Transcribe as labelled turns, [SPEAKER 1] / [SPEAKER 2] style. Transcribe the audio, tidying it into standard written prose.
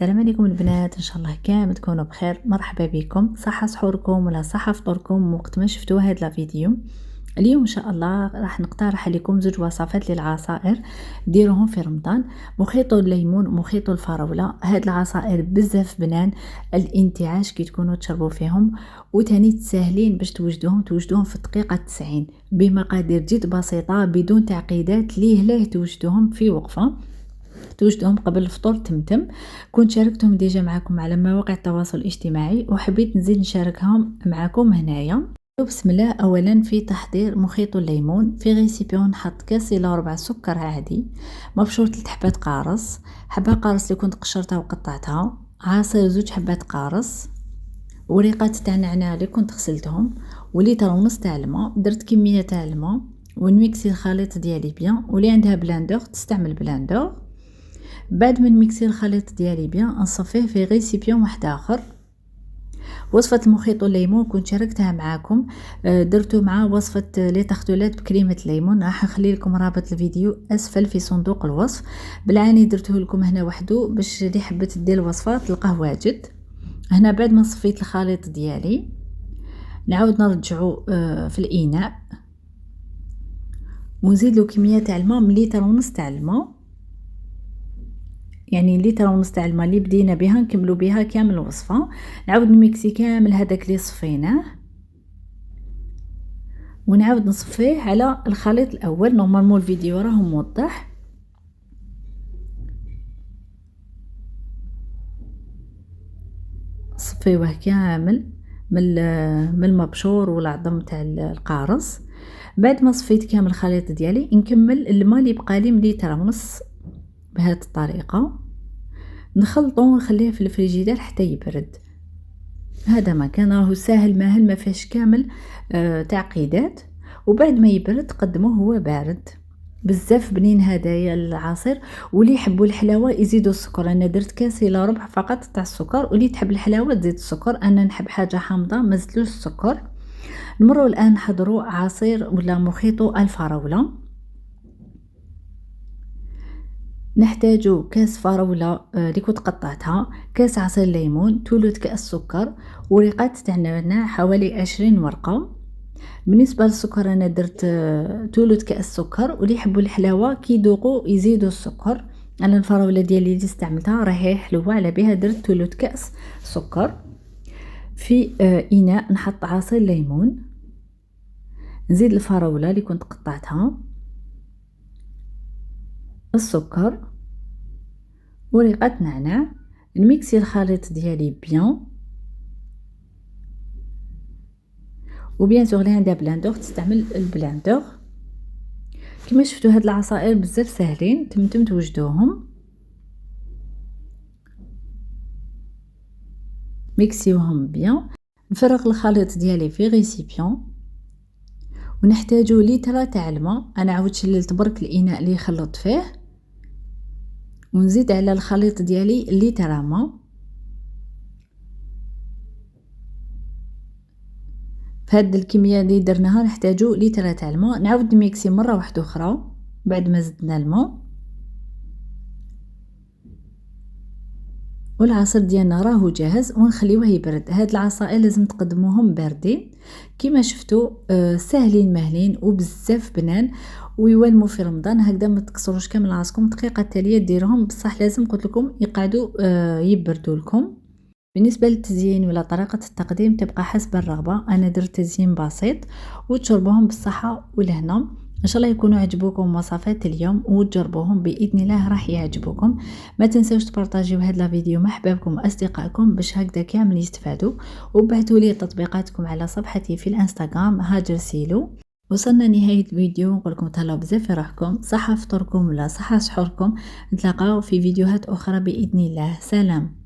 [SPEAKER 1] السلام عليكم البنات، ان شاء الله كامل تكونوا بخير. مرحبا بكم. صحه سحوركم ولا صحه فطوركم وقت ما شفتوا هذا الفيديو. اليوم ان شاء الله راح نقترح عليكم زوج وصفات للعصائر ديروهم في رمضان. مخيط الليمون ومخيط الفراوله. هاد العصائر بزاف بنان الانتعاش كي تكونوا تشربوا فيهم، وتاني ساهلين باش توجدوهم في الدقيقه 90 بمقادير جد بسيطه بدون تعقيدات. ليه توجدوهم في وقفه، توجدهم قبل الفطور تمتم. كنت شاركتهم ديجا معكم على مواقع التواصل الاجتماعي وحبيت نزيد نشاركهم معكم هنايا. بسم الله. اولا في تحضير مخيط الليمون، في غيسيبيون نحط كاس الى ربع سكر عادي، مبشور 3 حبات قارص، حبه قارص اللي كنت قشرتها وقطعتها، عصير 2 حبات قارص، وريقات تاع نعناع اللي كنت غسلتهم، وليتر ونص تاع الماء. درت كميه تاع الماء ونميكسي الخليط ديالي بيان، واللي عندها بلاندور تستعمل بلاندور. بعد من ميكسي الخليط ديالي بيان نصفيه في غيسيبيون واحد اخر. وصفه المخيط والليمون كنت شاركتها معاكم، درتو مع وصفه لي تختولات بكريمه الليمون. راح نخلي لكم رابط الفيديو اسفل في صندوق الوصف. بالعاني درته لكم هنا وحده باش اللي حبت دير الوصفه تلقاه واجد. هنا بعد ما صفيت الخليط ديالي نعاود نرجعو في الاناء ونزيد له كميه تاع الماء من لتر ونص تاع الماء، يعني لتر ونص تاع الماء اللي بدينا بها نكملوا بها كامل الوصفه. نعاود نميكسي كامل هذاك اللي صفيناه ونعاود نصفيه على الخليط الاول. نورمالمون الفيديو راه موضح. صفيوه كامل من المبشور والعظم تاع القارص. بعد ما صفيت كامل الخليط ديالي نكمل الماء اللي بقى لي من لتر ونص بهذه الطريقه، نخلطه ونخليه في الفريجيدير حتى يبرد. هذا ما كان راهو ساهل ماهل ما فيهش كامل تعقيدات. وبعد ما يبرد قدموه هو بارد. بزاف بنين هدايا العصير. واللي يحبوا الحلاوه يزيدوا السكر، انا درت كاس الى ربع فقط تاع السكر، واللي تحب الحلاوه تزيد السكر. انا نحب حاجه حامضه ما زدتلوش السكر. نمروا الان نحضروا عصير ولا مخيط الفراوله. نحتاجو كاس فراوله اللي كنت قطعتها، كاس عصير ليمون، ثلث كاس سكر، وريقات تاع نعناع حوالي 20 ورقه. بالنسبه للسكر انا درت ثلث كاس سكر، واللي يحبوا الحلاوه كي يذوقوا يزيدوا السكر. انا الفراوله ديالي اللي استعملتها راهي حلوه على بها، درت ثلث كاس سكر. في اناء نحط عصير ليمون، نزيد الفراوله اللي كنت قطعتها، السكر وريقه نعناع. نميكسي الخليط ديالي بيان. وبيان سور اللي عندها بلاندور تستعمل البلاندور. كما شفتوا هاد العصائر بزاف ساهلين، تمتم توجدوهم. ميكسيوهم بيان. نفرغ الخليط ديالي في غيسيبيون ونحتاجو لتر تاع الماء. انا عاود شللت برك الاناء اللي خلطت فيه ونزيد على الخليط ديالي لتر ماء. فهاد الكميه اللي درناها نحتاجو لتر تاع الماء. نعاود نميكسي مره واحده اخرى بعد ما زدنا الماء. والعصير ديالنا راهو جاهز ونخليوه يبرد. هاد العصائر لازم تقدموهم باردين. كما شفتوا ساهلين ماهلين وبزاف بنان ويوالموا في رمضان. هكذا ما تكسروش كامل راسكم. الدقيقه التاليه ديروهم بصح لازم قلت لكم يقعدوا يبردوا لكم. بالنسبه للتزيين ولا طريقه التقديم تبقى حسب الرغبه. انا درت تزيين بسيط وتشربوهم بالصحه والهنا. ان شاء الله يكونوا عجبوكم وصفات اليوم وتجربوهم باذن الله راح يعجبوكم. ما تنسوش تبارطاجيو هذا الفيديو مع احبابكم واصدقائكم باش هكذا كامل يستفادوا. وبعثوا لي تطبيقاتكم على صفحتي في الانستغرام هاجر سيلو. وصلنا نهايه الفيديو. نقول لكم تهلاو بزاف في روحكم. صحه فطوركم ولا صحه سحوركم. نتلاقاو في فيديوهات اخرى باذن الله. سلام.